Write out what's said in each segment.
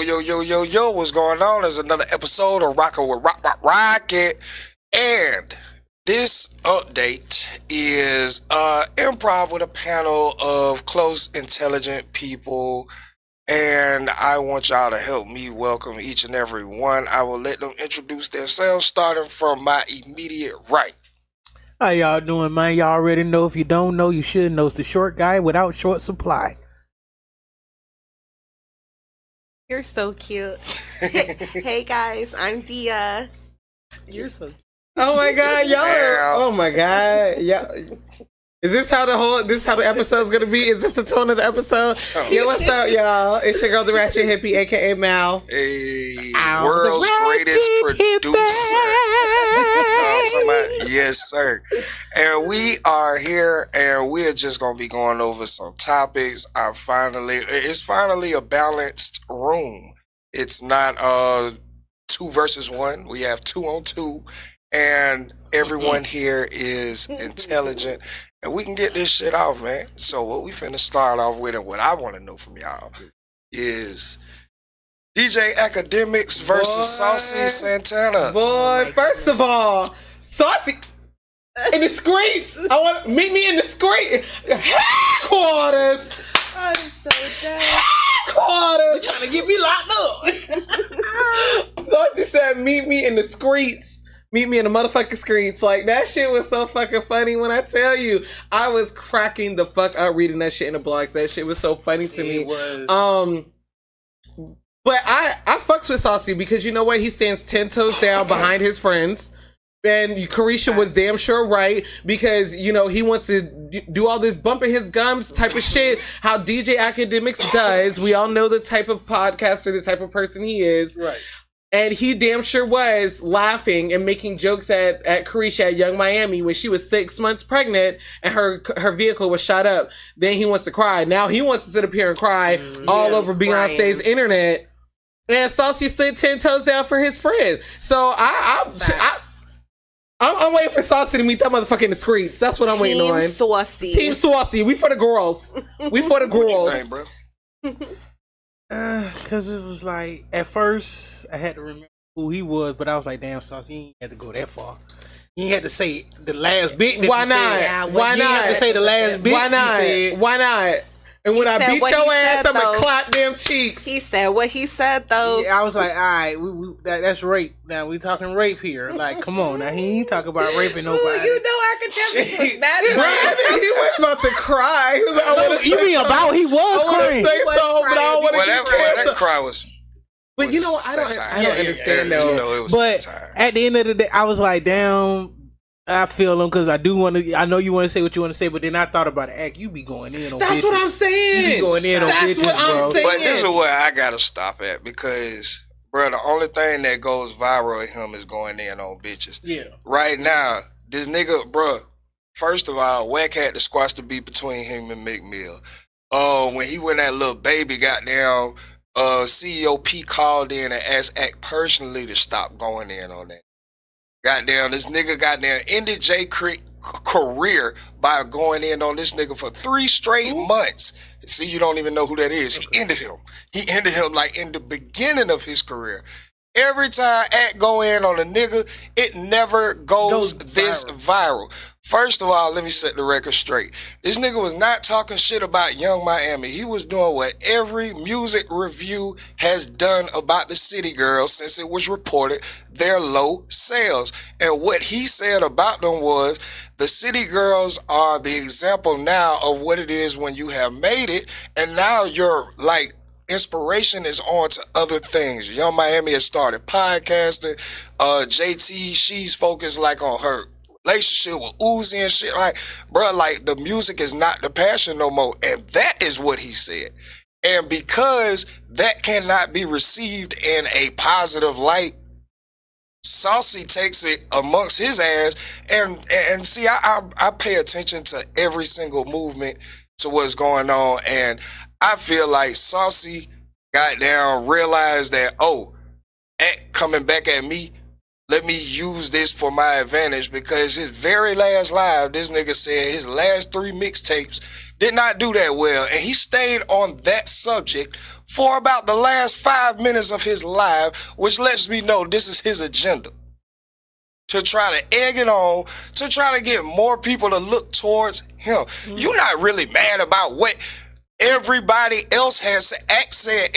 Yo, what's going on? There's another episode of Rockin' with Rocket. And this update is improv with a panel of close, intelligent people. And I want y'all to help me welcome each and every one. I will let them introduce themselves, starting from my immediate right. How y'all doing, man? Y'all already know. If you don't know, you should know. It's the short guy without short supply. You're so cute. Hey guys, I'm Deya. You're so cute. Oh my god, y'all are, oh my god. Yeah. Is this how the episode's gonna be? Is this the tone of the episode? Yeah, what's up, y'all? It's your girl, the Ratchet Hippie, aka Mal. Hey, world's greatest producer. Yes, sir. And we are here, and we're just gonna be going over some topics. It's finally a balanced room. It's not 2 versus 1. We have 2 on 2, and everyone here is intelligent. And we can get this shit off, man. So what we finna start off with, and what I want to know from y'all, is DJ Academics versus Saucy Santana. Boy, first of all, Saucy in the streets. Meet me in the street headquarters. I'm so dead. Headquarters. Trying to get me locked up. Saucy said, "Meet me in the streets." Meet me in the motherfucking streets. Like, that shit was so fucking funny. When I tell you, I was cracking the fuck out reading that shit in the blogs. That shit was so funny to me. It was. But I fucks with Saucy because you know what? He stands 10 toes down behind his friends. And Carisha was damn sure right because, you know, he wants to do all this bumping his gums type of shit. How DJ Academics does. We all know the type of podcaster, the type of person he is. Right. And he damn sure was laughing and making jokes at Carisha at Young Miami when she was 6 months pregnant and her vehicle was shot up. Then he wants to cry. Now he wants to sit up here and cry all over Beyonce's internet. And Saucy stood 10 toes down for his friend. So I'm waiting for Saucy to meet that motherfucker in the streets. That's what I'm waiting on. Team Saucy. Team Saucy. We for the girls. We for the girls. What you think, bro? Cause it was like at first I had to remember who he was, but I was like, damn, Saucy, you ain't had to go that far. You ain't had to say the last bit. Why not? Why not? You ain't had to say the last bit. Why not? Why not? And when I beat your ass, I'm gonna clap them cheeks. He said what he said, though. Yeah, I was like, all right, that's rape. Now we talking rape here. Like, come on, now he ain't talking about raping nobody. You know, Academics was mad at He was about to cry. He was like, you mean about he was crying? Say so, but I don't want to that cry was. But you know, I don't understand though. You know, it was but satire. at the end of the day, I was like, damn. I feel him because I do want to. I know you want to say what you want to say, but then I thought about it. Act, you be going in on. That's bitches. what I'm saying. You be going in on That's bitches, what I'm bro. saying. But this is where I gotta stop at because, bro, the only thing that goes viral with him is going in on bitches. Yeah. Right now, this nigga, bro. First of all, Wack had to squash the beat between him and McMill. When he went that little baby, goddamn, CEO P called in and asked Act personally to stop going in on that. Goddamn, this nigga goddamn ended J Crick career by going in on this nigga for 3 straight months. See, you don't even know who that is. He ended him. He ended him like in the beginning of his career. Every time Act go in on a nigga, it never goes this viral. First of all, let me set the record straight. This nigga was not talking shit about Young Miami. He was doing what every music review has done about the City Girls since it was reported their low sales. And what he said about them was, the City Girls are the example now of what it is when you have made it, and now you're like, inspiration is on to other things. Young Miami has started podcasting. JT, she's focused like on her relationship with Uzi and shit. Like, bro, like the music is not the passion no more. And that is what he said. And because that cannot be received in a positive light, Saucy takes it amongst his ass. And see, I pay attention to every single movement to what's going on. And I feel like Saucy got down, realized that, coming back at me let me use this for my advantage, because his very last live, this nigga said his last 3 mixtapes did not do that well. And he stayed on that subject for about the last 5 minutes of his live, which lets me know this is his agenda. To try to egg it on, to try to get more people to look towards him. You're not really mad about what everybody else has said.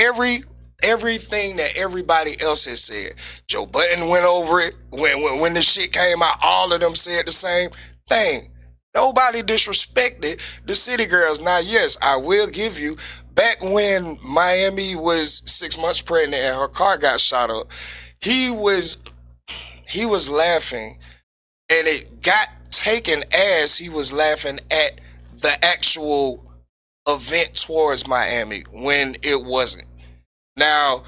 Everything that everybody else has said. Joe Budden went over it. When the shit came out, all of them said the same thing. Nobody disrespected the City Girls. Now, yes, I will give you, back when Miami was 6 months pregnant and her car got shot up, he was laughing, and it got taken as he was laughing at the actual event towards Miami when it wasn't. Now,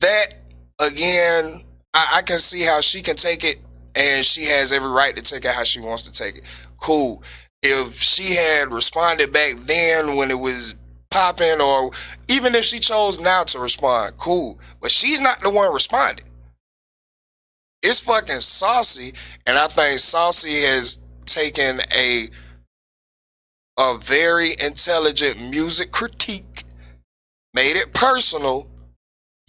that, again, I can see how she can take it, and she has every right to take it how she wants to take it. Cool. If she had responded back then when it was popping, or even if she chose now to respond, cool. But she's not the one responding. It's fucking Saucy, and I think Saucy has taken a very intelligent music critique, made it personal,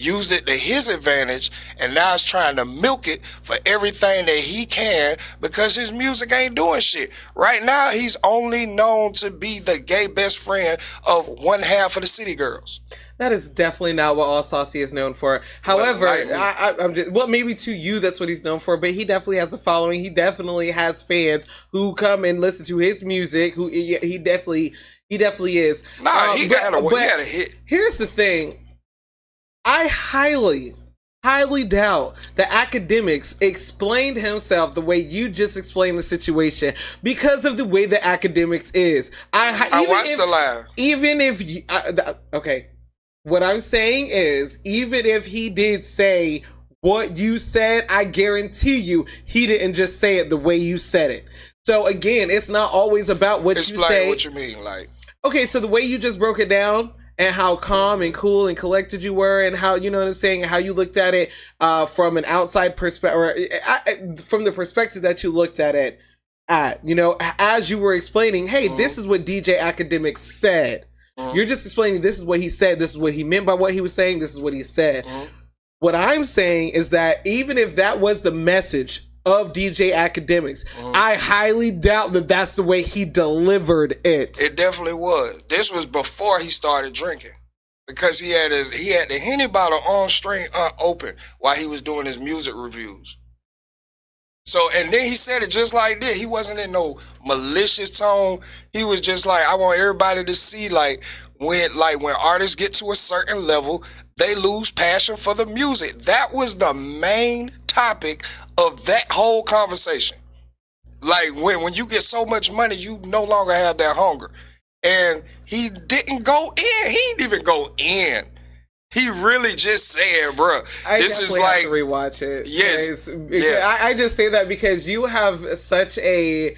used it to his advantage, and now is trying to milk it for everything that he can, because his music ain't doing shit. Right now, he's only known to be the gay best friend of one half of the City Girls. That is definitely not what all Saucy is known for. However, I'm just, well, maybe to you that's what he's known for, but he definitely has a following. He definitely has fans who come and listen to his music. Who he definitely is. Nah, he had a hit. Here's the thing. I highly doubt that Academics explained himself the way you just explained the situation, because of the way that Academics is. I watched the live. Even if you, okay, what I'm saying is, even if he did say what you said, I guarantee you he didn't just say it the way you said it. So again, it's not always about what you say. Explain what you mean, like. Okay, so the way you just broke it down, and how calm and cool and collected you were, and how, you know what I'm saying, how you looked at it from an outside perspective, or from the perspective that you looked at it at, you know, as you were explaining, hey, this is what DJ Academic said. You're just explaining, this is what he said, this is what he meant by what he was saying, this is what he said. What I'm saying is that even if that was the message of DJ Academics, I highly doubt that that's the way he delivered it. It definitely was. This was before he started drinking, because he had the Henny bottle on string open while he was doing his music reviews. So, and then he said it just like this. He wasn't in no malicious tone. He was just like, I want everybody to see, like when artists get to a certain level, they lose passion for the music. That was the main topic of that whole conversation. Like when you get so much money, you no longer have that hunger. And he didn't go in. He didn't even go in. He really just said, bro, this is like, have to rewatch it. Yes. Yeah. I just say that because you have such a,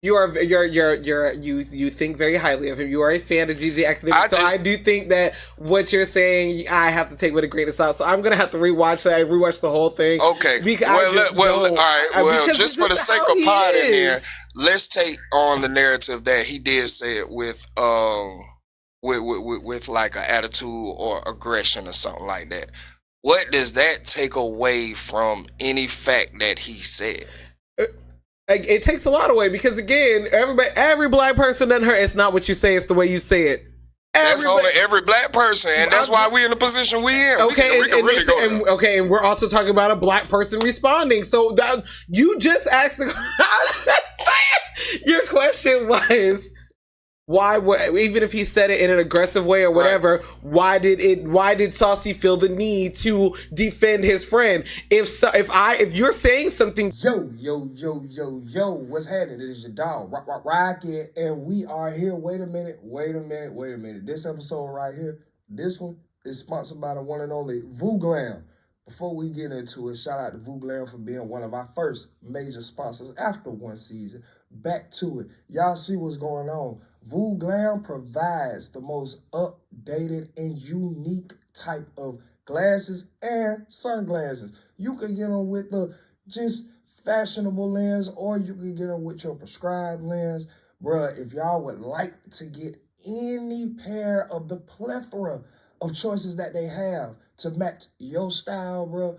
you think very highly of him. You are a fan of DJ Academics, so I do think that what you're saying, I have to take with a grain of salt. So I'm gonna have to rewatch that. I rewatch the whole thing. Okay. All right. Well, just for the sake of potting there, let's take on the narrative that he did say it with like an attitude or aggression or something like that. What does that take away from any fact that he said? It takes a lot away, because again, every black person doesn't hurt. It's not what you say; it's the way you say it. That's only every black person, and that's why we're in the position we're in. Okay, we can really go. And we're also talking about a black person responding. So that, you just asked your question was, why, even if he said it in an aggressive way or whatever, right, why did Saucy feel the need to defend his friend? If you're saying something, yo, what's happening? It is your dog, Ratchet, and we are here. Wait a minute. This episode right here, this one is sponsored by the one and only Vu Glam. Before we get into it, shout out to Vu Glam for being one of our first major sponsors after one season. Back to it. Y'all see what's going on. Vu Glam provides the most updated and unique type of glasses and sunglasses. You can get them with the just fashionable lens, or you can get them with your prescribed lens. Bruh, if y'all would like to get any pair of the plethora of choices that they have to match your style, bruh,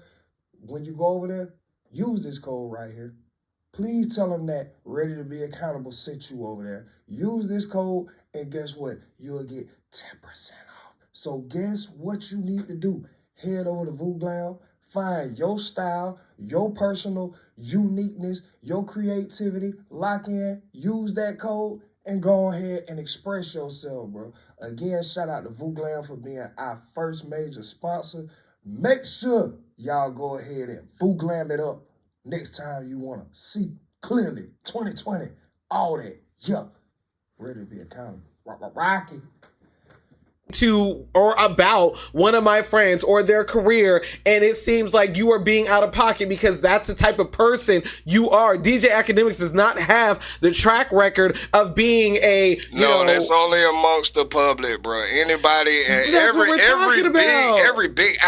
when you go over there, use this code right here. Please tell them that Ready to Be Accountable sent you over there. Use this code, and guess what? You'll get 10% off. So guess what you need to do? Head over to Vooglam, find your style, your personal uniqueness, your creativity, lock in, use that code, and go ahead and express yourself, bro. Again, shout out to Vooglam for being our first major sponsor. Make sure y'all go ahead and Vooglam it up next time you want to see clearly. 2020, all that. Yeah. Ready to be accountable. Rocky. To or about one of my friends or their career, and it seems like you are being out of pocket because that's the type of person you are. DJ Academics does not have the track record of being a that's only amongst the public, bro. Anybody and every big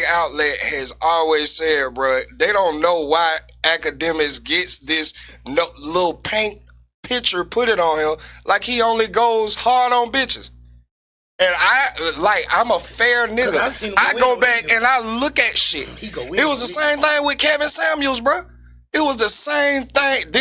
outlet has always said, bro, they don't know why Academics gets this little paint picture put it on him like he only goes hard on bitches. And I'm a fair nigga. I go back and I look at shit. It was the same thing with Kevin Samuels, bro. It was the same thing.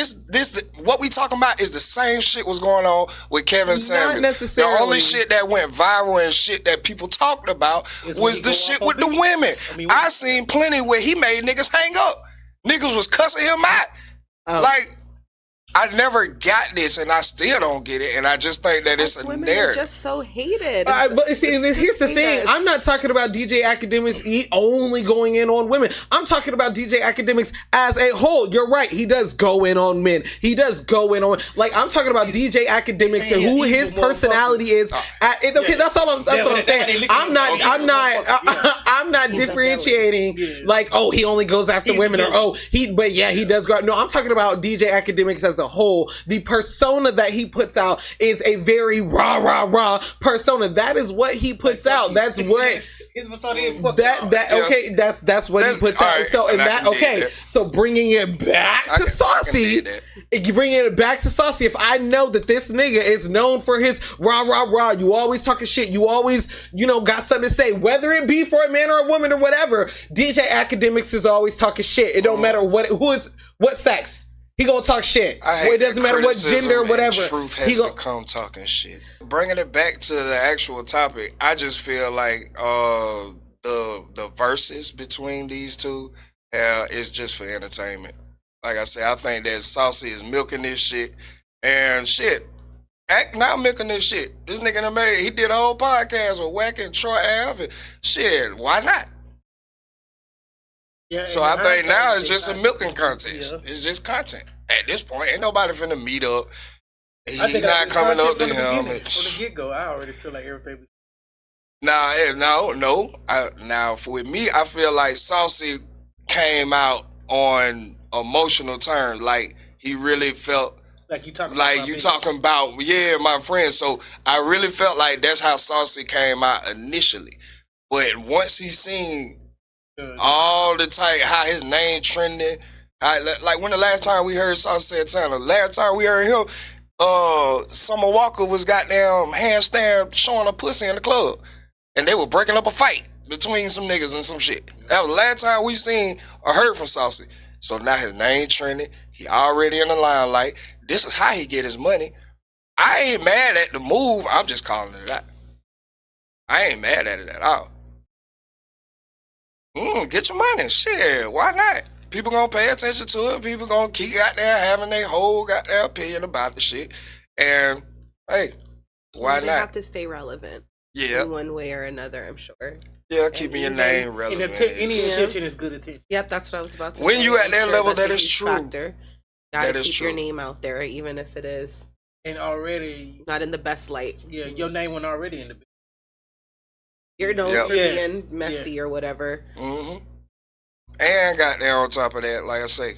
What we talking about is the same shit was going on with Kevin Samuels. Not necessarily. The only shit that went viral and shit that people talked about was the shit with the women. I seen plenty where he made niggas hang up. Niggas was cussing him out. I never got this, and I still don't get it, and I just think that it's a women narrative. Are just so hated. But see, here's the thing. I'm not talking about DJ Academics only going in on women. I'm talking about DJ Academics as a whole. You're right. He does go in on men. He does go in on I'm talking about DJ Academics and who his personality is. Okay, that's all I'm saying. I'm not differentiating he only goes after women or he does go. No, I'm talking about DJ Academics as a whole. The persona that he puts out is a very rah persona. That is what he puts out. That's what his persona is. That's what he puts out. Right, so and that so bringing it back to Saucy, if I know that this nigga is known for his rah, you always talking shit, you always got something to say, whether it be for a man or a woman or whatever, DJ Academics is always talking shit. It don't matter what sex. He gonna talk shit. It doesn't matter what gender or whatever. Truth has become talking shit. Bringing it back to the actual topic, I just feel like the verses between these two is just for entertainment. Like I said, I think that Saucy is milking this shit, and shit, Act now milking this shit. This nigga he did a whole podcast with Wack and Troy Ave. Shit, why not? Yeah, so I think now it's just a milking contest. Yeah. It's just content. At this point, ain't nobody finna meet up. He's not coming up to him. From the get-go, I already feel like everything. No. With me, I feel like Saucy came out on emotional terms. Like, he really felt like you talking about my friend. So I really felt like that's how Saucy came out initially. But once he seen all the type, how his name trending, like when the last time we heard Saucy Santana, last time we heard him, Summer Walker was goddamn handstand showing a pussy in the club, and they were breaking up a fight between some niggas and some shit. That was the last time we seen or heard from Saucy. So now his name trending. He already in the limelight. This is how he get his money. I ain't mad at the move. I'm just calling it out. I ain't mad at it at all. Get your money. Shit, why not? People gonna pay attention to it. People gonna keep out there having their whole goddamn opinion about the shit. And hey, why not? They have to stay relevant. Yeah. In one way or another, I'm sure. Yeah, keeping your name relevant. Any attention is good attention. Yep, that's what I was about to say. When you at that level, that is true. Factor. Gotta keep your name out there, even if it is and already not in the best light. Yeah, your name went already in the. You're known for being messy or whatever. Mm-hmm. And got there on top of that, like I say,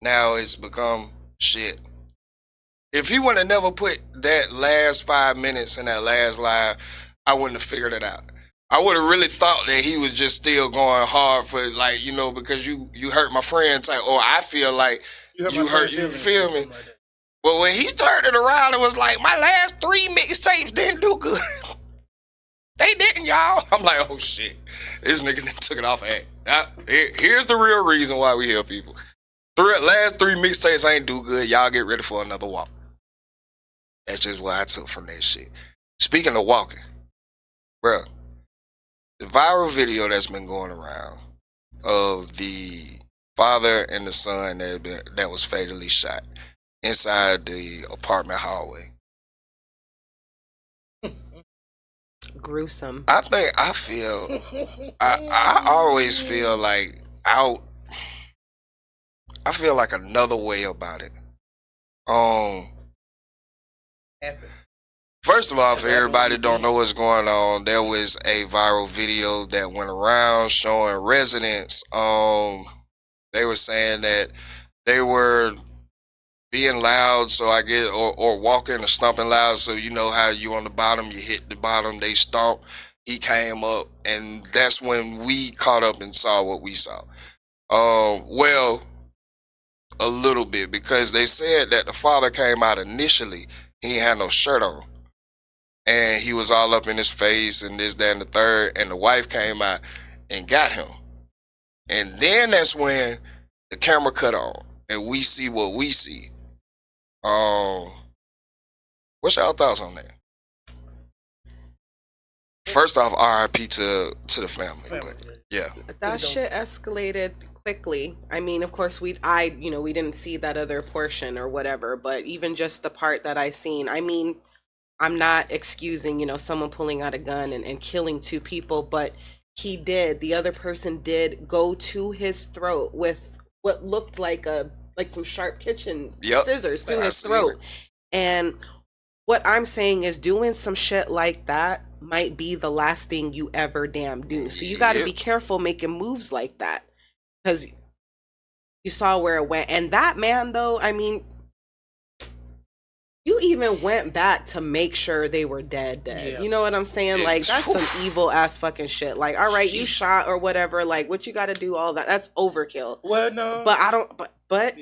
now it's become shit. If he would have never put that last 5 minutes in that last live, I wouldn't have figured it out. I would have really thought that he was just still going hard for, like, you know, because you hurt my friend type, or I feel like you hurt, you feel me? Like, but when he turned it around, it was like, my last 3 mixtapes didn't do good. They didn't, y'all. I'm like, oh shit, this nigga took it off act. Here's the real reason why we hear people. Last 3 mixtapes ain't do good. Y'all get ready for another walk. That's just what I took from that shit. Speaking of walking, bruh, the viral video that's been going around of the father and the son that was fatally shot inside the apartment hallway. Gruesome. I always feel like I feel like another way about it. First of all, for everybody that don't know what's going on, there was a viral video that went around showing residents. They were saying that they were being loud, so I get or walking or stomping loud. So you know how you on the bottom, you hit the bottom, they stomp. He came up, and that's when we caught up and saw what we saw. Well, a little bit, because they said that the father came out initially. He ain't had no shirt on, and he was all up in his face and this, that, and the third. And the wife came out and got him, and then that's when the camera cut on, and we see what we see. What's y'all thoughts on that? First off, RIP to the family, but yeah, that shit escalated quickly. I mean, of course, we didn't see that other portion or whatever, but even just the part that I seen, I mean, I'm not excusing, someone pulling out a gun and killing 2 people, but the other person did go to his throat with what looked like some sharp kitchen scissors to his throat. And what I'm saying is, doing some shit like that might be the last thing you ever damn do. So you got to be careful making moves like that, because you saw where it went. And that man, though, I mean, you even went back to make sure they were dead. Yeah. You know what I'm saying? Like, that's some evil ass fucking shit. Like, all right, you shot or whatever. Like, what you got to do, all that. That's overkill. Well, no. But I don't, but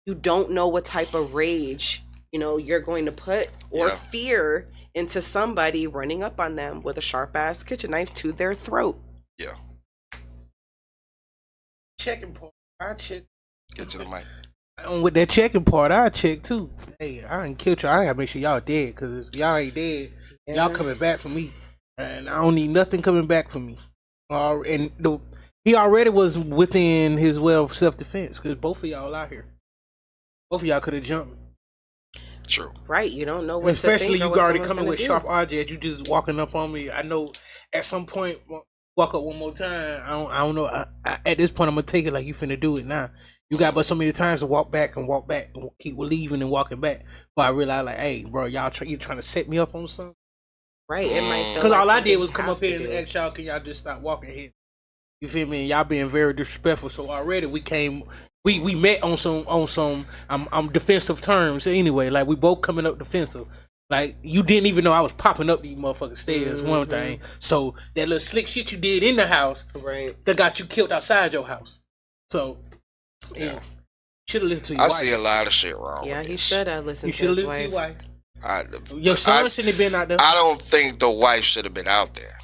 you don't know what type of rage, you're going to put or fear into somebody running up on them with a sharp ass kitchen knife to their throat. Yeah. Checking part, I check. Get to the mic. With that checking part, I check too. Hey, I didn't kill y'all. I gotta make sure y'all dead, because if y'all ain't dead, y'all coming back for me, and I don't need nothing coming back for me. He already was within his well of self-defense, because both of y'all out here. Both of y'all could have jumped me. True. Right, you don't know what especially to think, you already coming with sharp objects. You just walking up on me. I know at some point, walk up one more time. I don't know. At this point, I'm gonna take it like you finna do it now. You got but so many times to walk back and keep leaving and walking back. But I realized, like, hey, bro, you trying to set me up on something? Right, it might feel because like all I did was come up here and ask y'all, can y'all just stop walking here? You feel me? And y'all being very disrespectful. So already we met on some defensive terms anyway. Like, we both coming up defensive. Like, you didn't even know I was popping up these motherfucking stairs. One thing. So that little slick shit you did in the house, right, that got you killed outside your house. So yeah, should have listened to your wife. I see a lot of shit wrong. Yeah, with he this. should have listened. You should have listened to your wife. Your son shouldn't have been out there. I don't think the wife should have been out there.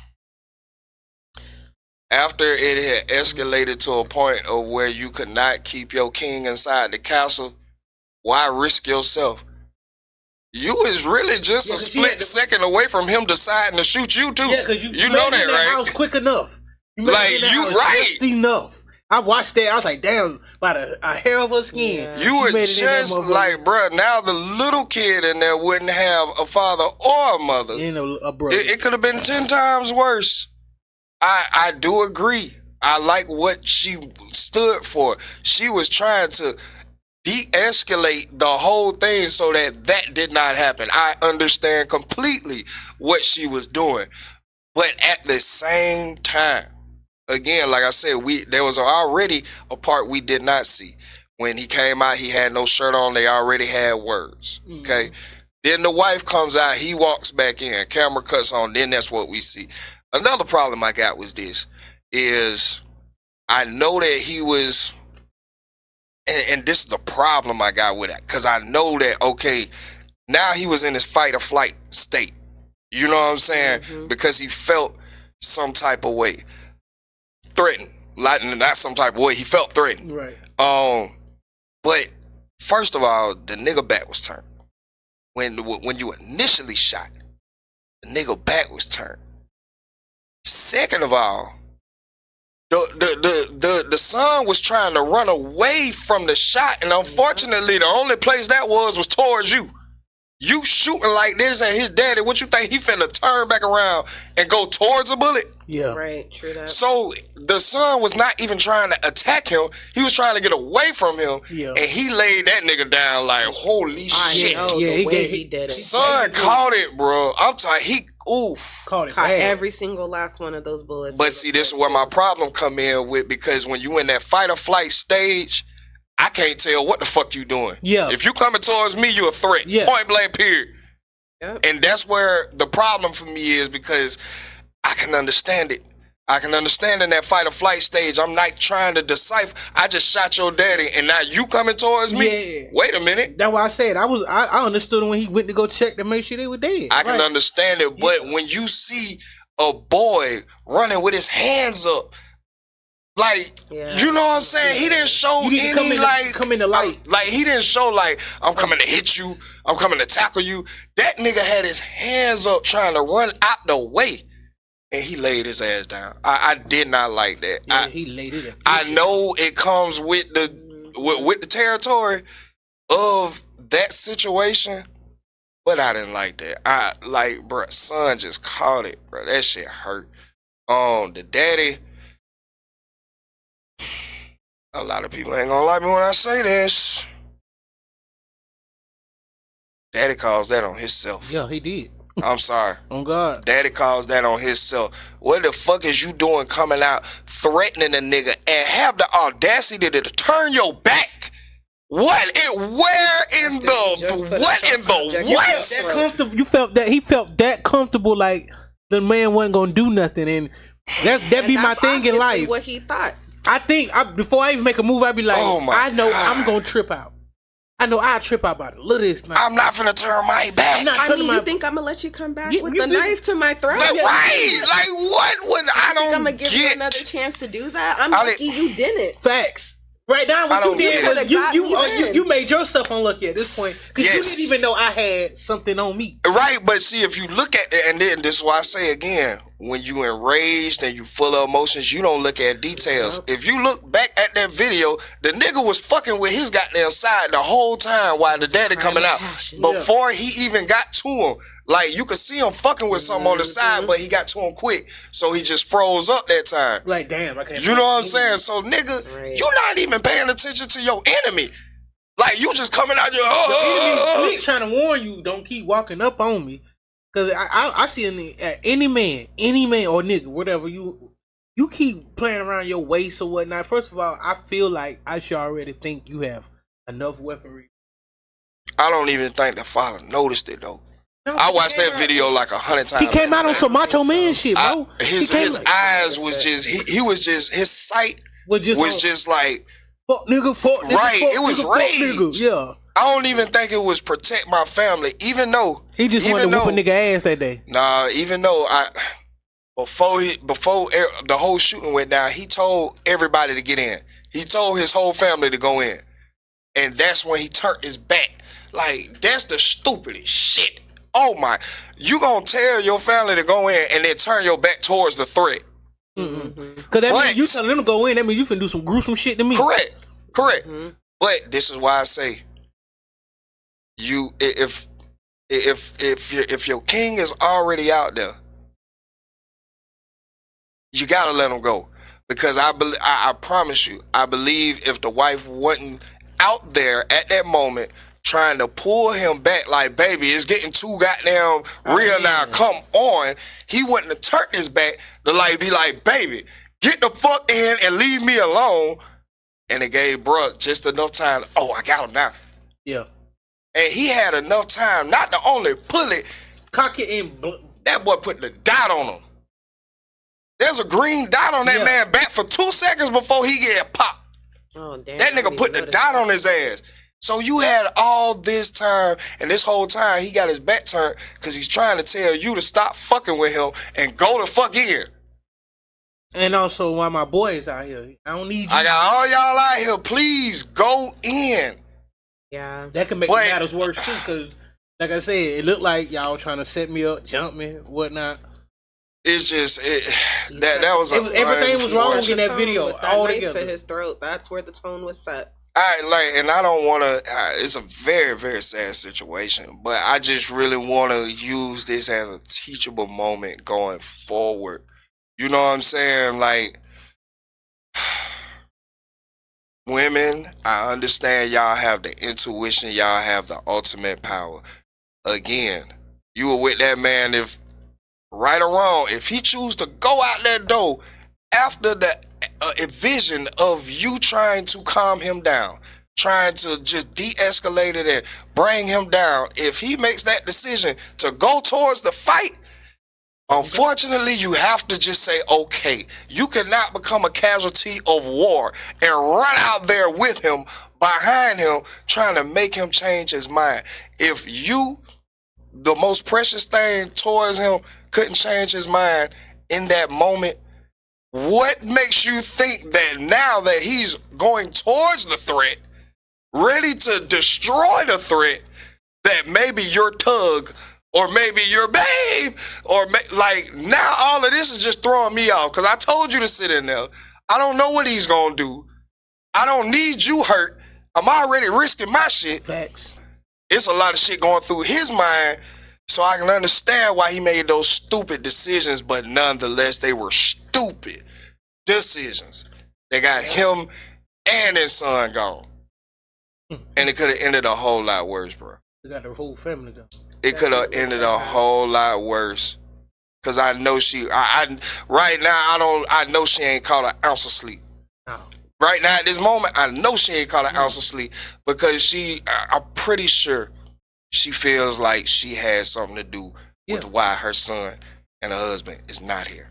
After it had escalated to a point of where you could not keep your king inside the castle, why risk yourself? You is really just a split second away from him deciding to shoot you too. Yeah, because you know that, right? House quick enough. You right just enough. I watched that. I was like, damn, by a hair of her skin. Yeah. You were just like, bruh, now the little kid in there wouldn't have a father or a mother. A brother. It could have been 10 times worse. I do agree. I like what she stood for. She was trying to de-escalate the whole thing so that did not happen. I understand completely what she was doing. But at the same time, again, like I said, there was already a part we did not see. When he came out, he had no shirt on. They already had words. Okay? Then the wife comes out. He walks back in. Camera cuts on. Then that's what we see. Another problem I got was this: is I know that he was, and this is the problem I got with it, because I know that okay, now he was in his fight or flight state. You know what I'm saying? Because he felt some type of way, threatened. Not some type of way. He felt threatened. Right. But first of all, the nigga back was turned. When you initially shot, the nigga back was turned. Second of all, the son was trying to run away from the shot, and unfortunately, the only place that was towards you. You shooting like this, and his daddy, what you think he finna turn back around and go towards a bullet? Yeah. Right, true that. So the son was not even trying to attack him. He was trying to get away from him. Yeah. And he laid that nigga down like, holy shit. I know the way he did it. Son caught it, bro. I'm talking, Caught Caught every single last one of those bullets. But see, this is where my problem come in with, because when you in that fight or flight stage, I can't tell what the fuck you doing. Yeah. If you coming towards me, you a threat. Yeah. Point blank, period. Yep. And that's where the problem for me is, because I can understand it. I can understand in that fight or flight stage, I'm not trying to decipher. I just shot your daddy, and now you coming towards me? Yeah. Wait a minute. That's why I said I understood when he went to go check to make sure they were dead. I can understand it, but when you see a boy running with his hands up, like, you know what I'm saying? He didn't show any, come in the light. Like, he didn't show, like, I'm coming to hit you. I'm coming to tackle you. That nigga had his hands up trying to run out the way. And he laid his ass down. I did not like that. Yeah, he laid it. I know it comes with the territory of that situation, but I didn't like that. Bruh, son just caught it, bro. That shit hurt. The daddy, a lot of people ain't gonna like me when I say this. Daddy calls that on himself. Yeah, he did. I'm sorry. On God. Daddy calls that on himself. What the fuck is you doing coming out threatening a nigga and have the audacity to turn your back? What? Where in the what? That comfortable. You felt that he felt that comfortable, like the man wasn't gonna do nothing, and that be my thing in life. What he thought. I think before I even make a move, I'd be like, I know I'm gonna trip out. I know I'll trip out about it. Look at this. I'm not finna turn my back. You think I'm gonna let you come back with the knife to my throat? Right. Like, what would I don't think I'm gonna give you another chance to do that? I'm lucky you didn't. Facts. Right now, what you did was you made yourself unlucky at this point, because you didn't even know I had something on me. Right, but see, if you look at it, and then this is why I say again, when you enraged and you full of emotions, you don't look at details. If you look back at that video, the nigga was fucking with his goddamn side the whole time while the daddy coming out. Before he even got to him. Like, you could see him fucking with something on the side, but he got to him quick. So he just froze up that time. Like, damn, I can't. You know what I'm saying? So, nigga, you're not even paying attention to your enemy. Like, you just coming out your enemy trying to warn you, don't keep walking up on me. Because I see any man or nigga, whatever, you keep playing around your waist or whatnot. First of all, I feel like I should already think you have enough weaponry. I don't even think the father noticed it, though. No, I watched that video like 100 times. He came out on some macho man shit, bro. His eyes was just, he was just, his sight was just like, fuck nigga, right, it was rage. Nigga, yeah. I don't even think it was protect my family, even though he just wanted to whoop a nigga ass that day. Nah, even though before the whole shooting went down, he told everybody to get in. He told his whole family to go in, and that's when he turned his back. Like, that's the stupidest shit. Oh my, you gonna tell your family to go in and then turn your back towards the threat? Because that means you telling them to go in, that means you finna do some gruesome shit to me. Correct. But this is why I say, if your king is already out there, you gotta let him go. Because I promise you, I believe if the wife wasn't out there at that moment trying to pull him back, like, baby, it's getting too goddamn real now, come on, he wouldn't have turned his back to be like, baby, get the fuck in and leave me alone. And it gave bruh just enough time. Oh, I got him now. Yeah. And he had enough time not to only pull it, cock it in. That boy put the dot on him. was a green dot on that Yeah. man back for 2 seconds before he get popped. Oh damn! That I didn't nigga put even the notice dot that. on his ass. So you had all this time, and this whole time he got his back turned because he's trying to tell you to stop fucking with him and go the fuck in. And also, while my boys out here, I don't need you. I got all y'all out here. Please go in. Yeah. That can make But- matters worse too, because like I said, it looked like y'all trying to set me up, jump me, whatnot. It's just that was Everything was wrong Set in the that tone video with that all knife together. to his throat. That's where the tone was set. And I don't want to. It's a very, very sad situation, but I just really want to use this as a teachable moment going forward. You know what I'm saying? Like, women, I understand y'all have the intuition, y'all have the ultimate power. Again, you were with that man, if right or wrong, if he choose to go out that door after the vision of you trying to calm him down, trying to just de-escalate it and bring him down, if he makes that decision to go towards the fight, unfortunately, you have to just say, okay, you cannot become a casualty of war and run out there with him, behind him, trying to make him change his mind. If you, the most precious thing towards him, couldn't change his mind in that moment, what makes you think that now that he's going towards the threat, ready to destroy the threat, that maybe your tug or maybe your babe, or like now all of this is just throwing me off because I told you to sit in there. I don't know what he's gonna do. I don't need you hurt. I'm already risking my shit. Facts. It's a lot of shit going through his mind, so I can understand why he made those stupid decisions, but nonetheless, they were stupid decisions. They got him and his son gone. And it could have ended a whole lot worse, bro. We got the whole family gone. It could have ended a whole lot worse. Cause I know right now I know she ain't caught an ounce of sleep. No. Right now at this moment, I know she ain't caught an ounce of sleep because I'm pretty sure she feels like she has something to do with why her son and her husband is not here.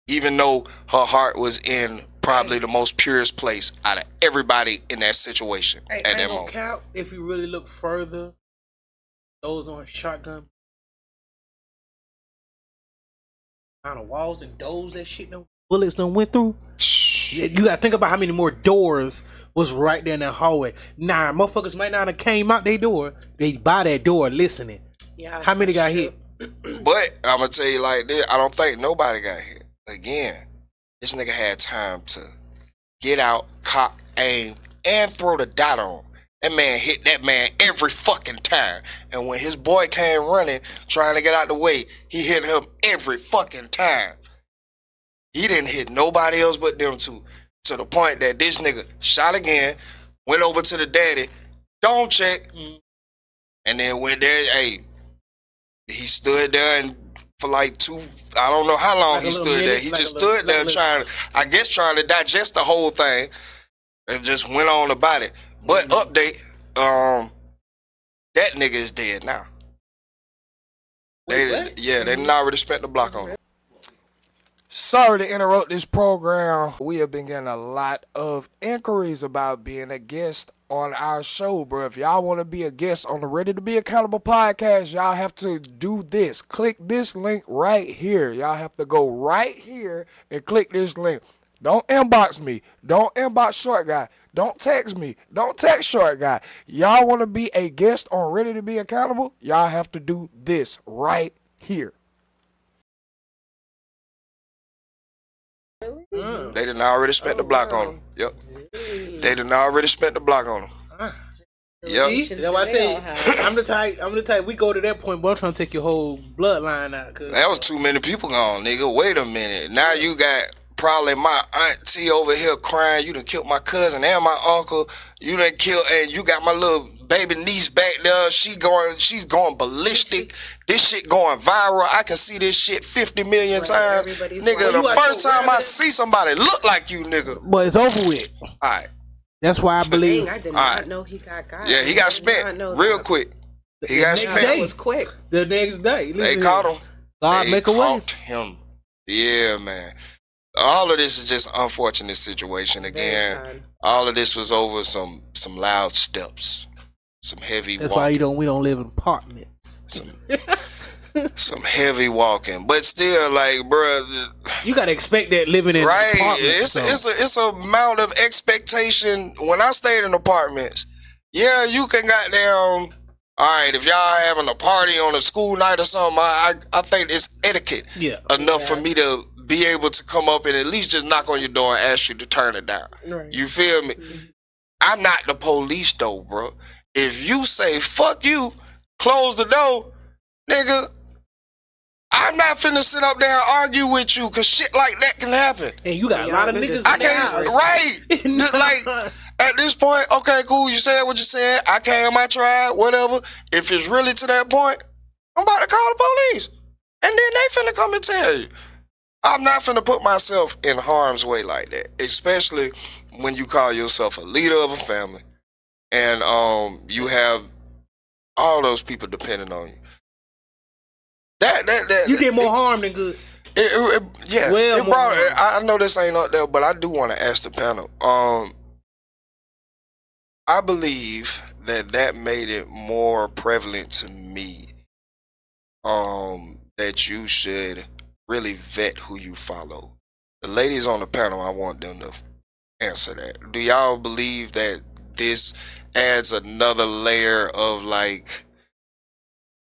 Even though her heart was in probably the most purest place out of everybody in that situation Hey, at I that ain't gonna moment. count if you really look further. Those on shotgun. On the walls and doors, that shit no bullets done went through. You gotta think about how many more doors was right there in that hallway. Nah, motherfuckers might not have came out their door. They by that door listening. Yeah. How many got that's hit? true. But I'm gonna tell you like this, I don't think nobody got hit. Again, this nigga had time to get out, cock, aim, and throw the dot on. That man hit that man every fucking time. And when his boy came running, trying to get out the way, he hit him every fucking time. He didn't hit nobody else but them two. To the point that this nigga shot again, went over to the daddy, don't check, and then went there, hey, he stood there and for like I don't know how long Like he a little stood there. minute, He like just a little- stood there like a trying to digest the whole thing and just went on about it. But update, that nigga is dead now. Wait, what? They done already spent the block on him. Sorry to interrupt this program. We have been getting a lot of inquiries about being a guest on our show, bro. If y'all want to be a guest on the Ready to Be Accountable podcast, y'all have to do this. Click this link right here. Y'all have to go right here and click this link. Don't inbox me. Don't inbox Short Guy. Don't text me. Don't text Short Guy. Y'all want to be a guest on Ready to Be Accountable? Y'all have to do this right here. They done already spent the block on him. Yep. They done already spent the block on him. Yep. See, that's why I say I'm the type. We go to that point, but I'm trying to take your whole bloodline out. Cause That was too many people gone, nigga. Wait a minute. Now you got probably my auntie over here crying. You done killed my cousin and my uncle. You done killed, and you got my little baby niece back there. She's going ballistic. This shit going viral. I can see this shit 50 million times. everybody's Nigga, watching. the first time I see somebody look like you, nigga. but it's over with. All right. That's why I believe. Dang, I did Alright. not know he got Yeah, he got I did spent not know real that. quick. He got next spent. day. That was quick. the next day. They caught him. God They make a way. caught him. Yeah, man. all of this is just unfortunate situation. Very Again, sad. all of this was over some loud steps, some heavy That's why walking, we don't live in apartments. some heavy walking. But still, like, bruh, You gotta expect that living in right? apartments. It's a amount of expectation. When I stayed in apartments, yeah, you can goddamn. All right, if y'all having a party on a school night or something, I think it's etiquette enough for me to be able to come up and at least just knock on your door and ask you to turn it down. Right. You feel me? I'm not the police though, bro. If you say fuck you, close the door, nigga, I'm not finna sit up there and argue with you, cause shit like that can happen. And you got a lot of niggas. I can't, right? Like, at this point, okay, cool, you said what you said, I came, I tried, whatever. If it's really to that point, I'm about to call the police. And then they finna come and tell you. I'm not finna put myself in harm's way like that, especially when you call yourself a leader of a family and you have all those people depending on you. That You did more harm than good. Yeah, Well, it brought. I know this ain't up there, but I do want to ask the panel. I believe that made it more prevalent to me. That you should really vet who you follow. The ladies on the panel, I want them to answer that. Do y'all believe that this adds another layer of like,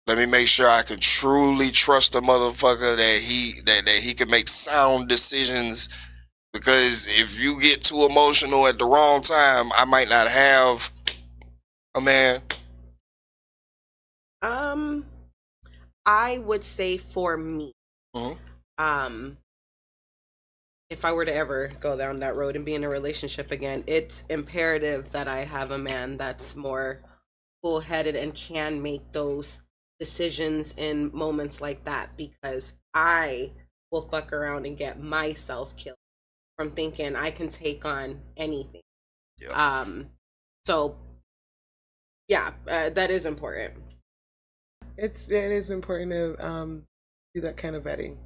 let me make sure I can truly trust a motherfucker that he can make sound decisions? Because if you get too emotional at the wrong time, I might not have a man. I would say for me, Mm-hmm. if I were to ever go down that road and be in a relationship again, it's imperative that I have a man that's more cool-headed and can make those decisions in moments like that, because I will fuck around and get myself killed from thinking I can take on anything. Yeah. So yeah, that is important. It is important to do that kind of vetting.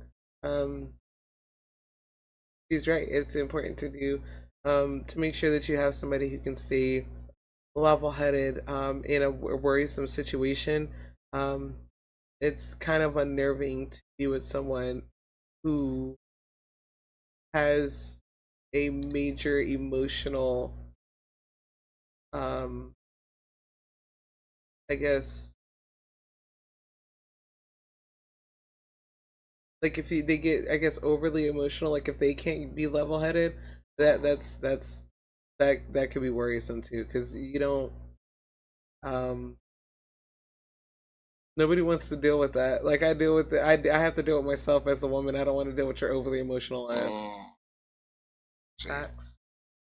He's right. It's important to do to make sure that you have somebody who can stay level-headed in a worrisome situation. It's kind of unnerving to be with someone who has a major emotional, I guess, like if they get, I guess, overly emotional, like if they can't be level-headed, that could be worrisome too, because you don't, nobody wants to deal with that. Like I deal with it, I have to deal with myself as a woman. I don't want to deal with your overly emotional ass. Facts.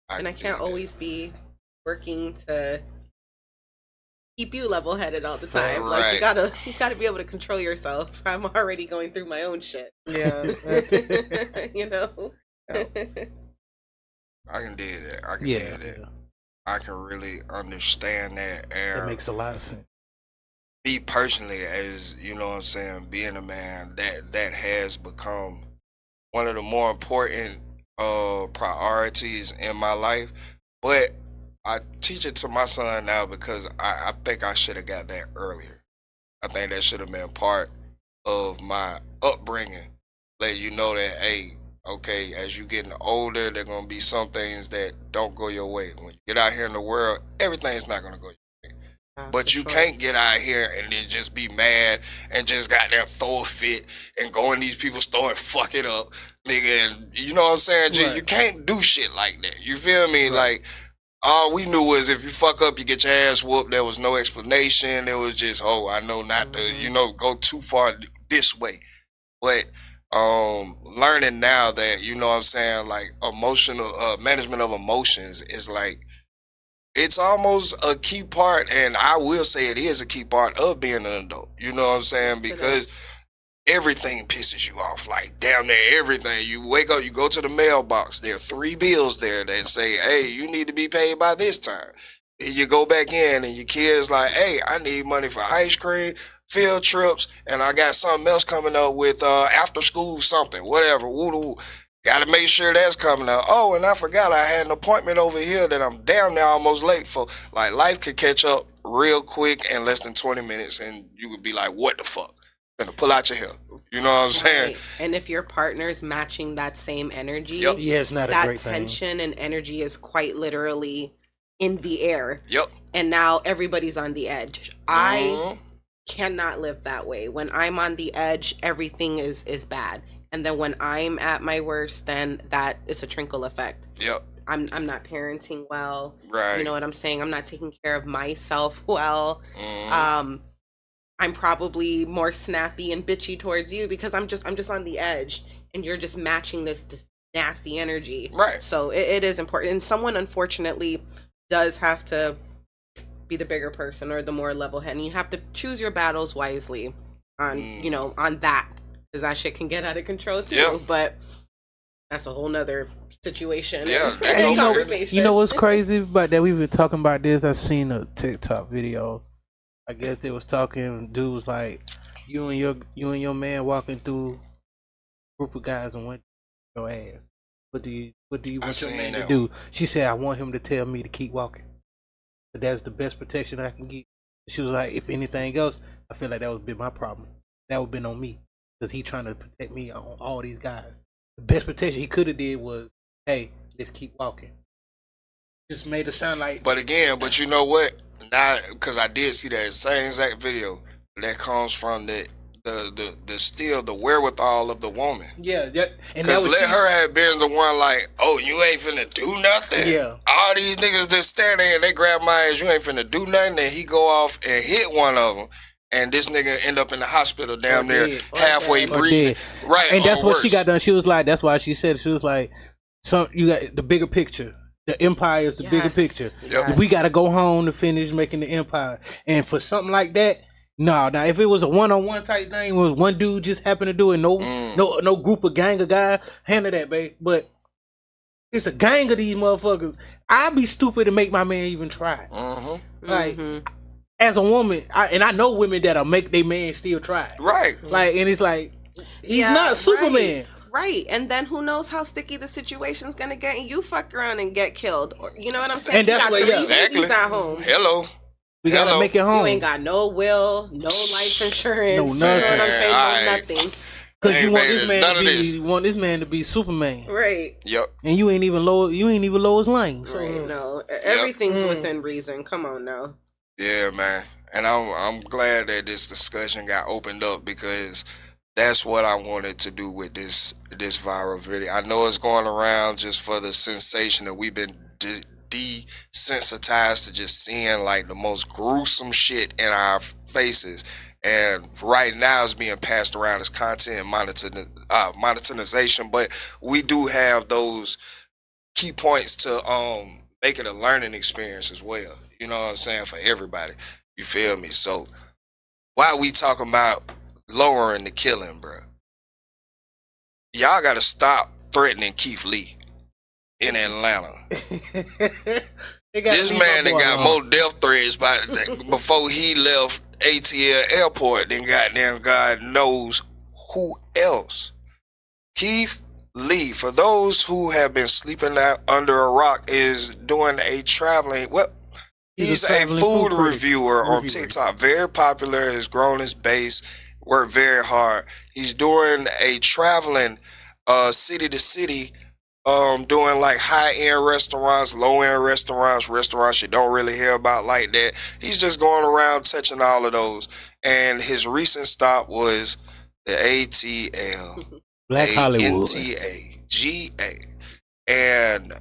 And I can't always be working to keep you level-headed all the time. Right. Like you gotta be able to control yourself. I'm already going through my own shit. Yeah, you know. I can do that. I can do that. I can really understand that. That makes a lot of sense. Me personally, as you know what I'm saying, being a man, that has become one of the more important priorities in my life. But I teach it to my son now because I think I should have got that earlier. I think that should have been part of my upbringing. Let you know that, hey, okay, as you getting older, there gonna be some things that don't go your way. When you get out here in the world, everything's not gonna go your way. But you can't get out here and then just be mad and just got there throw a fit and go in these people's store and fuck it up, nigga. And you know what I'm saying? Right. You can't do shit like that. You feel me? Right. Like, all we knew was if you fuck up, you get your ass whooped. There was no explanation. It was just, oh, I know not to, go too far this way. But learning now that, you know what I'm saying, like emotional management of emotions is like, it's almost a key part, and I will say it is a key part of being an adult. You know what I'm saying? Because everything pisses you off, like damn near everything. You wake up, you go to the mailbox, there are 3 bills there that say, hey, you need to be paid by this time. Then you go back in and your kid's like, hey, I need money for ice cream, field trips, and I got something else coming up with after school something, whatever. Woo-doo. Gotta make sure that's coming out. Oh, and I forgot I had an appointment over here that I'm damn near almost late for. Like, life could catch up real quick in less than 20 minutes, and you would be like, what the fuck? Gonna pull out your hair. You know what I'm saying? Right. And if your partner's matching that same energy, Yep. Yeah, it's not a that great thing. tension and energy is quite literally in the air. Yep. And now everybody's on the edge. I Mhm. cannot live that way. When I'm on the edge, everything is bad. And then when I'm at my worst, then that is a trickle effect. Yep. I'm not parenting well. Right. You know what I'm saying? I'm not taking care of myself well. Mhm. I'm probably more snappy and bitchy towards you because I'm just on the edge, and you're just matching this nasty energy. Right. So it is important. And someone unfortunately does have to be the bigger person or the more level headed. You have to choose your battles wisely on on that, because that shit can get out of control too. Yeah. But that's a whole nother situation. Yeah, and that goes conversation. You know what's crazy about that? We've been talking about this. I seen a TikTok video. I guess they was talking. Dude was like, "You and your man walking through a group of guys and went your ass. What do you want your seen man to that do?" She said, "I want him to tell me to keep walking. But that's the best protection I can get." She was like, "If anything else, I feel like that would be my problem. That would been on me, because he trying to protect me on all these guys. The best protection he could have did was, hey, let's keep walking." Just made it sound like, But again, but you know what? Now, because I did see that same exact video, that comes from the still the wherewithal of the woman. yeah, that and that Because was let her have been the one like, oh, you ain't finna do nothing. Yeah. All these niggas that stand there and they grab my ass, you ain't finna do nothing. And he go off and hit one of them. And this nigga end up in the hospital damn near dead. halfway Or breathing. dead. Right. And that's or what she worse. got done. She was like, that's why she said, she was like, you got the bigger picture. The empire is the bigger Yes. picture. Yep. We got to go home to finish making the empire. And for something like that, no. Now, if it was a one-on-one type thing, was one dude just happened to do it, no group of gang of guys, handle that, babe. But it's a gang of these motherfuckers. I'd be stupid to make my man even try. Like, as a woman, I know women that'll make their man still try. Right. Like, and it's like, he's Yeah, not Superman. Right. And then who knows how sticky the situation's gonna get, and you fuck around and get killed. Or, you know what I'm saying? And that's you got what- three yeah. Exactly. babies at home. Hello. We gotta Hello. make it home. You ain't got no will, no life insurance. No You know nothing. what I'm saying? Alright. No nothing. Because Ain't you want made this it. man None to of be, this. you want this man to be Superman, Right. Yep. and you ain't even Lois Lane. So Right. No. Everything's within reason. Come on now. Yeah, man. And I'm glad that this discussion got opened up, because that's what I wanted to do with this viral video. I know it's going around just for the sensation that we've been desensitized to just seeing like the most gruesome shit in our faces. And right now it's being passed around as content monetization, but we do have those key points to make it a learning experience as well. You know what I'm saying? For everybody. You feel me? So why we talking about lowering the killing, bro? Y'all gotta stop threatening Keith Lee in Atlanta. This man that got more death threats before he left ATL Airport than goddamn God knows who else. Keith Lee, for those who have been sleeping out under a rock, is doing a traveling. He's a traveling food critic. reviewer on TikTok. Very popular. Has grown his base. Worked very hard. He's doing a traveling city to city, doing like high end restaurants, low end restaurants you don't really hear about like that. He's just going around touching all of those. And his recent stop was the ATL. Black Hollywood. ANTAGA. And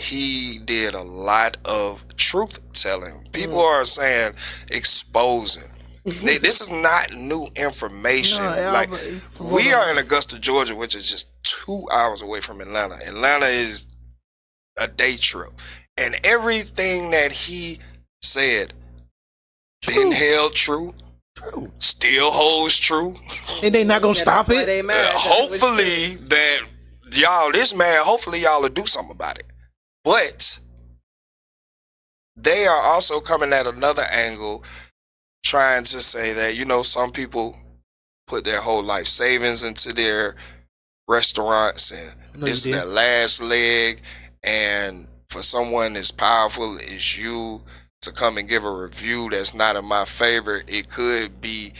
he did a lot of truth telling. People are saying exposing. This is not new information. Like, we are in Augusta, Georgia, which is just 2 hours away from Atlanta. Atlanta is a day trip. And everything that he said been held true. Still holds true. And they not gonna stop That's why it. they mad. Hopefully that hopefully y'all will do something about it. But they are also coming at another angle, trying to say that, some people put their whole life savings into their restaurants, and No, this you is did. their last leg. And for someone as powerful as you to come and give a review that's not in my favor, it could be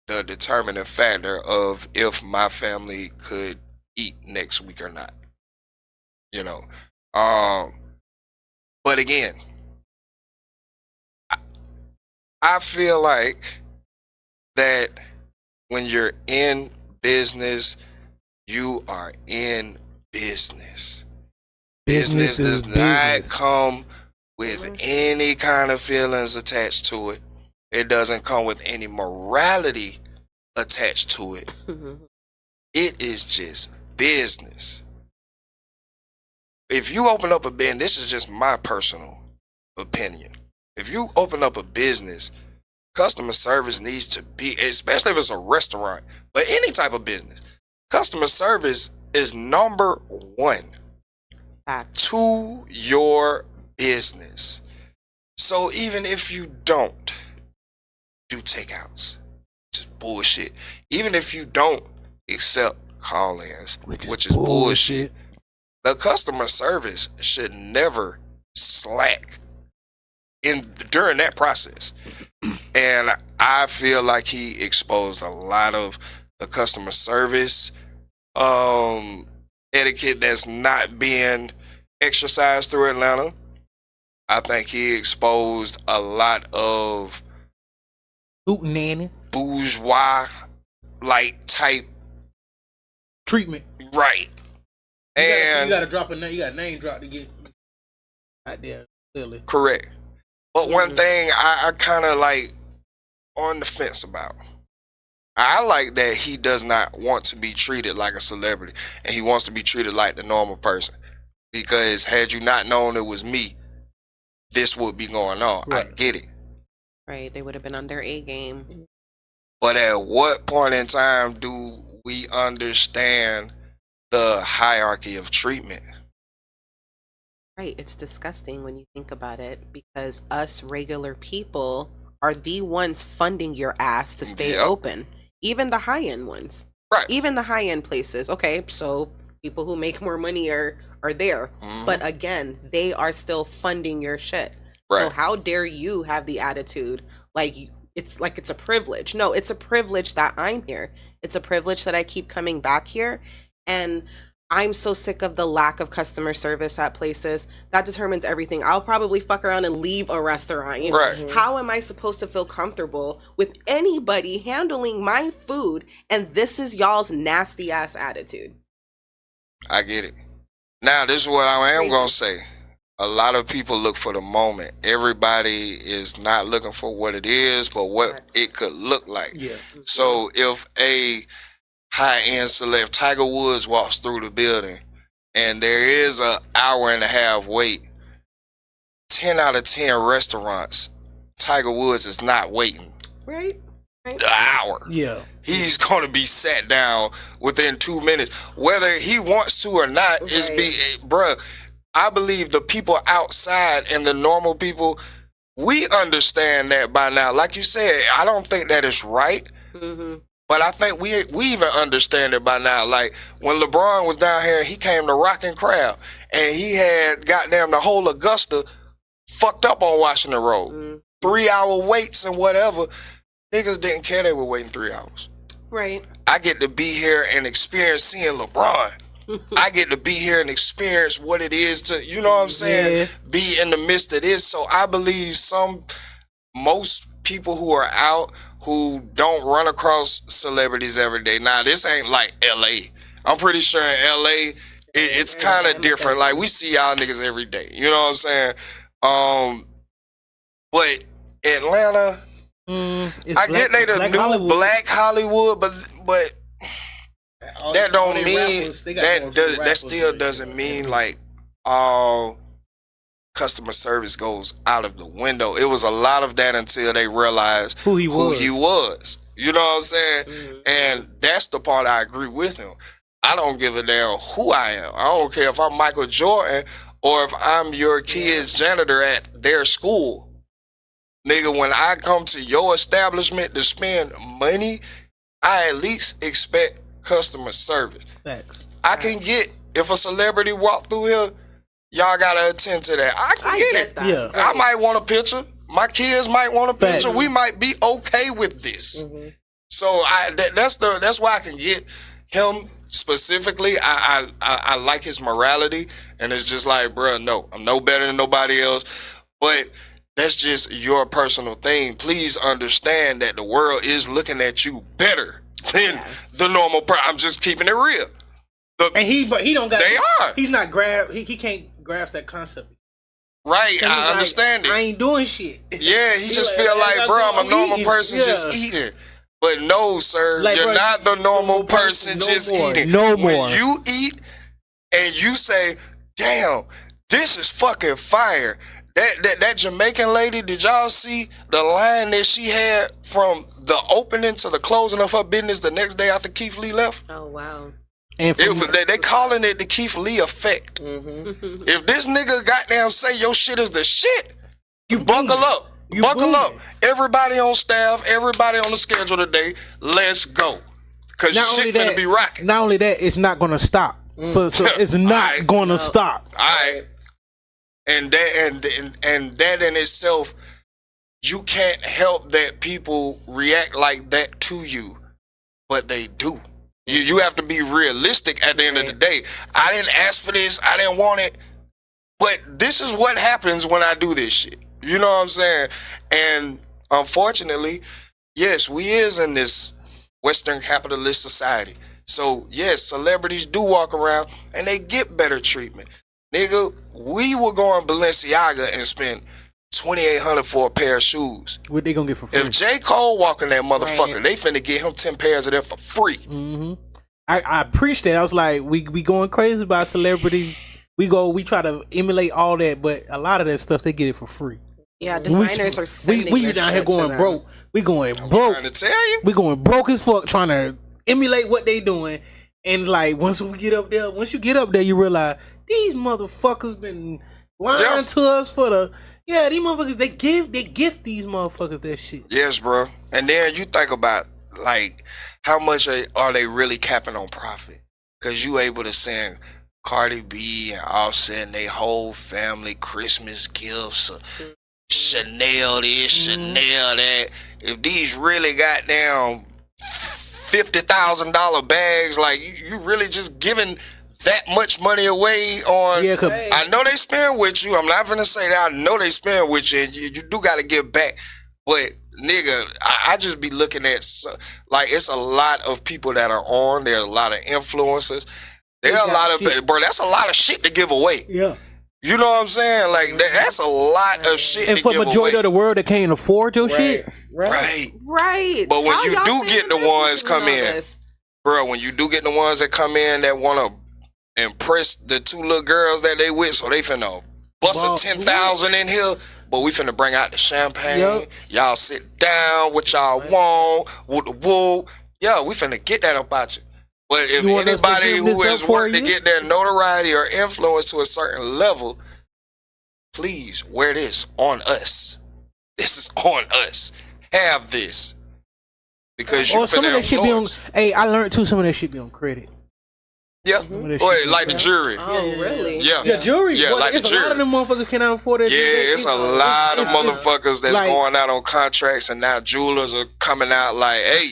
the determining factor of if my family could eat next week or not. You know, um, but again, I feel like that when you're in business, you are in business. Business Business is does not business. come with any kind of feelings attached to it. It doesn't come with any morality attached to it. It is just business. If you open up a business, this is just my personal opinion. If you open up a business, customer service needs to be, especially if it's a restaurant, but any type of business, customer service is number one to your business. So even if you don't do takeouts, which is bullshit. Even if you don't accept call-ins, which is bullshit, the customer service should never slack during that process. And I feel like he exposed a lot of the customer service etiquette that's not being exercised through Atlanta. I think he exposed a lot of bourgeois like type treatment. Right. You gotta drop a name. You got a name drop to get out there. Clearly. Correct. But one thing I kind of like on the fence about. I like that he does not want to be treated like a celebrity, and he wants to be treated like the normal person. Because had you not known it was me, this would be going on. Right. I get it. Right, they would have been on their A game. But at what point in time do we understand the hierarchy of treatment? Right, it's disgusting when you think about it, because us regular people are the ones funding your ass to stay open. Even the high-end ones. Right. Even the high-end places. Okay, so people who make more money are there. But again, they are still funding your shit. Right. So how dare you have the attitude like it's a privilege. No, it's a privilege that I'm here. It's a privilege that I keep coming back here. And I'm so sick of the lack of customer service at places. That determines everything. I'll probably fuck around and leave a restaurant. You know? Right. How am I supposed to feel comfortable with anybody handling my food? And this is y'all's nasty ass attitude. I get it. Now, this is what I am going to say. A lot of people look for the moment. Everybody is not looking for what it is, but what it could look like. Yeah. So if a high-end celeb, Tiger Woods, walks through the building and there is an hour and a half wait, 10 out of 10 restaurants, Tiger Woods is not waiting. Right. The hour. Yeah. He's going to be sat down within 2 minutes. Whether he wants to or not, bruh, I believe the people outside and the normal people, we understand that by now. Like you said, I don't think that is right. But I think we even understand it by now. Like when LeBron was down here, he came to Rockin' Crowd, and he had goddamn the whole Augusta fucked up on Washington Road. 3-hour waits and whatever. Niggas didn't care they were waiting 3 hours. Right. I get to be here and experience seeing LeBron. I get to be here and experience what it is to, you know what I'm saying, be in the midst of this. So I believe most people who are out who don't run across celebrities every day. Now, this ain't like LA. I'm pretty sure in LA, it's kind of different. Like, we see y'all niggas every day. You know what I'm saying? But Atlanta, I get they the new Hollywood. Black Hollywood, but that don't mean that still doesn't mean like all customer service goes out of the window. It was a lot of that until they realized who he was. You know what I'm saying? And that's the part I agree with him. I don't give a damn who I am. I don't care if I'm Michael Jordan or if I'm your kid's janitor at their school. Nigga, when I come to your establishment to spend money, I at least expect customer service. Facts. I can get if a celebrity walk through here, y'all gotta attend to that. I can get it. that. Yeah. I might want a picture. My kids might want a picture. Facts. We might be okay with this. So that's why I can get him specifically. I like his morality, and it's just like, bruh, no, I'm no better than nobody else. But that's just your personal thing. Please understand that the world is looking at you better than the normal person. I'm just keeping it real. And he don't got. They are. He's not He can't grasp that concept. Right, So he's I understand I it. ain't doing shit. Yeah, he just feel like, bro, I'm a normal person just eating. But no, sir, Like, you're bro, not the normal person no just more, eating. no When more. you eat and you say, damn, this is fucking fire. That Jamaican lady, did y'all see the line that she had from the opening to the closing of her business the next day after Keith Lee left? Oh wow. And It was, they calling it the Keith Lee effect. If this nigga goddamn say your shit is the shit, you buckle up. Buckle up. Everybody on staff, everybody on the schedule today, let's go. Because your shit finna be rocking. Not only that, it's not gonna stop. So it's not gonna stop. All right. And that in itself, you can't help that people react like that to you, but they do. You have to be realistic at the end of the day. I didn't ask for this. I didn't want it. But this is what happens when I do this shit. You know what I'm saying? And unfortunately, yes, we is in this Western capitalist society. So, yes, celebrities do walk around and they get better treatment. Nigga, we will go on Balenciaga and spend $2,800 for a pair of shoes. What they gonna get for free? If J. Cole walking that motherfucker, they finna get him 10 pairs of them for free. I preached that. I was like, we going crazy about celebrities. We try to emulate all that, but a lot of that stuff they get it for free. Yeah, designers are sending we their down here shit to going them. broke. We going broke. Trying to tell you. We going broke as fuck trying to emulate what they doing. And like once you get up there, you realize these motherfuckers been lying to us for the these motherfuckers they gift these motherfuckers that shit. Yes, bro. And then you think about like how much are they really capping on profit? Cause you able to send Cardi B and Offset and they whole family Christmas gifts, Chanel this, Chanel that. If these really got down $50,000 bags, like you really just giving that much money away on. Yeah, I know they spend with you. I'm not gonna say that. I know they spend with you, and you do got to give back. But nigga, I just be looking at like it's a lot of people that are on. There are a lot of influencers. There are a lot of bro. That's a lot of shit to give away. Yeah. You know what I'm saying? Like that's a lot of shit And to for give majority away. of the world that can't afford your shit. Right. Right. But when How you y'all do paying get the attention ones to come all in, this? bro, when you do get the ones that come in that want to impress the two little girls that they with, so they finna bust a 10,000 in here, but we finna bring out the champagne. Yep. Y'all sit down, what y'all want, with the wool. Yeah, we finna get that up out you. But if You want us to anybody give who this has up for worked to you? get their notoriety or influence to a certain level, please wear this on us. This is on us. Have this. Because you Or some of finna that shit be on. influence. Hey, I learned too. Some of that shit be on credit. Yeah. of that Wait, shit like be the on- jury. Oh, really? Yeah. Yeah, jury. Yeah, Boy, like the it's a lot of jury. them motherfuckers cannot afford it. Yeah, it's a lot of motherfuckers that's like- going out on contracts, and now jewelers are coming out like, hey,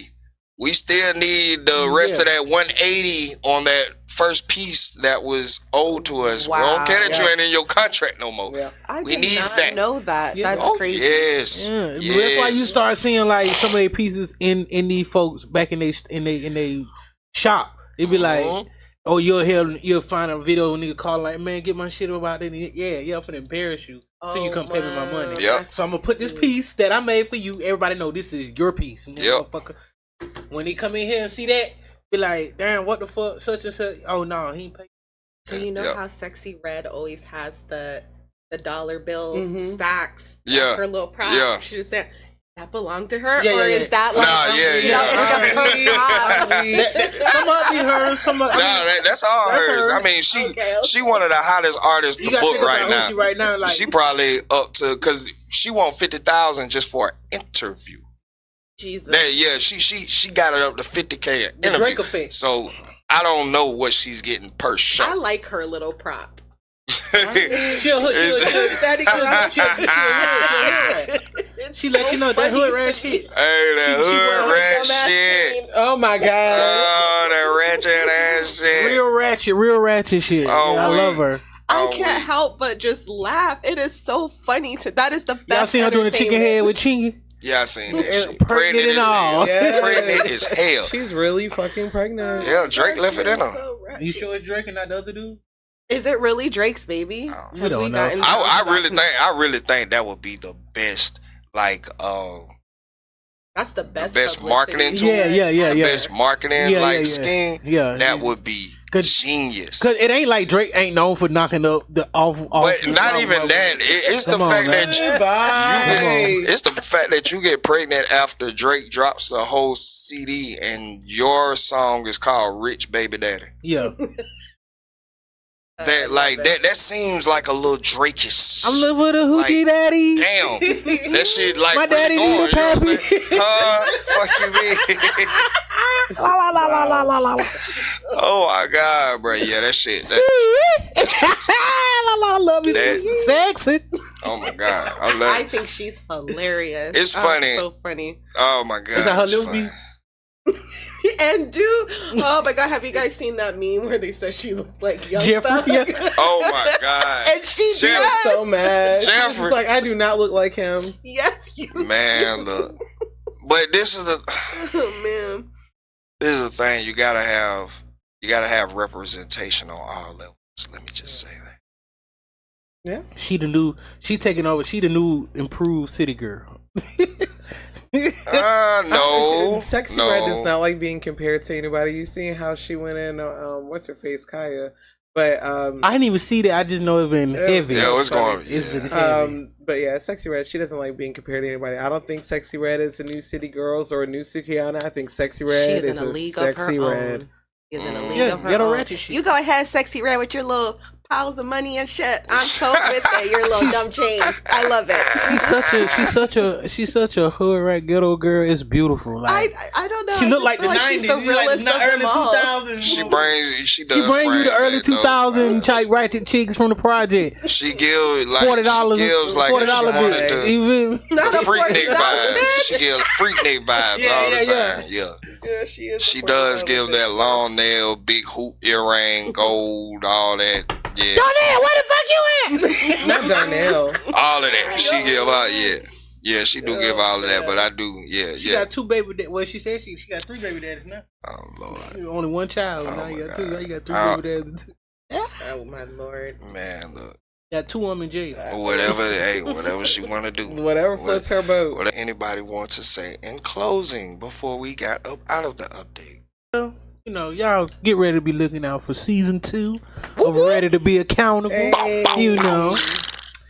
we still need the rest of that 180 on that first piece that was owed to us. We don't care that you ain't in your contract no more. I We did needs not that. know that. Yeah. That's Oh, crazy. yes. Yeah, but Yes. that's why you start seeing like some of their pieces in these folks back in they shop. They be like, oh, you'll find a video nigga calling like, man, get my shit about it. Yeah, I'm finna embarrass you till you come pay me my money. Yep. So I'm gonna put this piece that I made for you. Everybody know this is your piece. And that Yep. motherfucker, when they come in here and see that, be like, damn, what the fuck, such and such. Oh no, he ain't pay. So you know Yep. how Sexy Red always has the dollar bills stacks. That's Yeah. her little prop. Yeah. She just said that belonged to her, Yeah, or yeah, is yeah. that like Nah, yeah, you know, yeah. it's just her prop? Some of it be hers, some of Nah, that's all that's hers. hers. I mean, she Okay. she one of the hottest artists you to gotta book think right about now. Uzi right now. Like She probably up to, because she want 50,000 just for an interview. Jesus. That, yeah, she got it up to 50K an The interview. Drake effect. So I don't know what she's getting per show. I like her little prop. She'll She let you know that hood rat shit. Hey, that hood rat shit. Oh my god. Oh, that ratchet ass shit. Real ratchet shit. Oh, I love her. I can't help but just laugh. It is so funny. That is the best. Y'all seen her doing the chicken head with Chingy? Yeah, I seen that shit. Pregnant and all. Yeah. Pregnant as hell. She's really fucking pregnant. Yeah, Drake left it in her. You sure it's Drake and not the other dude? Is it really Drake's baby? We don't know. I really think that would be the best, like, that's the best. The best publicity. marketing tool. Yeah. Best marketing scheme. Yeah, that would be genius. Cause it ain't like Drake ain't known for knocking up the off. But not even that. It's the fact that it's the fact that you get pregnant after Drake drops the whole CD and your song is called "Rich Baby Daddy." Yeah. That seems like a little Drake-ish. I'm living with a hoochie daddy. Damn, that shit like my daddy really need a pappy. Fuck you, man. La. Oh my god, bro. Yeah, that shit. I love you. Sexy. Oh my god, I love it. I think she's hilarious. It's funny. So funny. Oh my god. Is that her little B? And oh my god, have you guys seen that meme where they said she looked like Young Jeffrey? Thug? Yeah. Oh my god. And she She was so mad. Jeffrey. She's like, I do not look like him. Yes, you Man, look. But this is the oh man. This is the thing. You gotta have representation on all levels. Let me just say that. Yeah. She taking over. She the new improved city girl. No. Sexy Red does not like being compared to anybody. You seen how she went in what's her face, Kaya. But I didn't even see that. I just know it's been heavy. Yeah, it's going. It's been heavy. But yeah, Sexy Red, she doesn't like being compared to anybody. I don't think Sexy Red is a new City Girls or a new Sukiyana. I think Sexy Red She's is in a a league of her Sexy Red. own. She's in a league of her ghetto own. ratchet shit. You go ahead, Sexy Red, with your little piles of money and shit. I'm so with that. Your little dumb chain. I love it. She's such a hood rat ghetto girl. It's beautiful. Like I don't know. she look like the feel 90s. She's the Like realest the of early them all. 2000s. She does bring you the early back those 2000 vibes. type ratchet chicks from the project. She gives like $40, she gives like if she $40 wanted bill. to Even Not a freak $40 Nick vibes. bitch. She gives freak Nick vibes all the time. Yeah. Yeah, she is. She does give that long nail, big hoop earring, gold, all that. Yeah. Darnell, where the fuck you at? Not Darnell. All of that. She give out, yeah, she do give all of that, but I do, She got two baby daddies. Well, she said she got three baby daddies now. Oh Lord. Only one child. Oh, now you my got two. God. Now you got three baby daddies. Oh my lord. Man, look. Got two of them in jail. Whatever she want to do. Whatever floats her boat. What anybody wants to say in closing before we got up out of the update? You know, y'all get ready to be looking out for season 2 of Ready to Be Accountable. Hey. You know.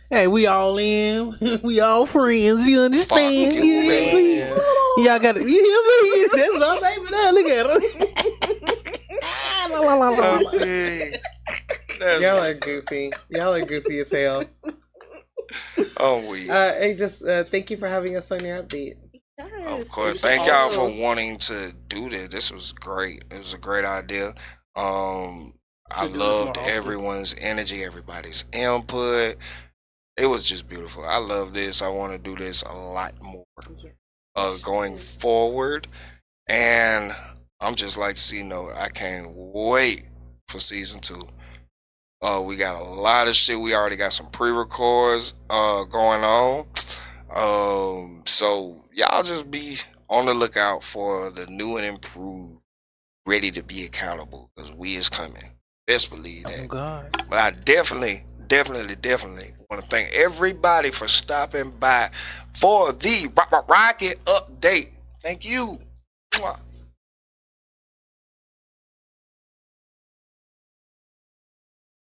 Hey, we all in. We all friends. You understand? Fuck you, man. Y'all got to. You hear me? That's my baby now. Look at her. Okay. That's Y'all are goofy. Y'all are goofy as hell. we. Hey, just thank you for having us on your update. Of course. Thank y'all for wanting to do this. This was great. It was a great idea. I loved everyone's energy, everybody's input. It was just beautiful. I love this. I want to do this a lot more going forward. And I'm just like C-Note. I can't wait for season 2. We got a lot of shit. We already got some pre-records going on. So y'all just be on the lookout for the new and improved Ready to Be Accountable, because we is coming. Best believe that. Oh, God. But I definitely want to thank everybody for stopping by for the Rocket update. Thank you. Mwah.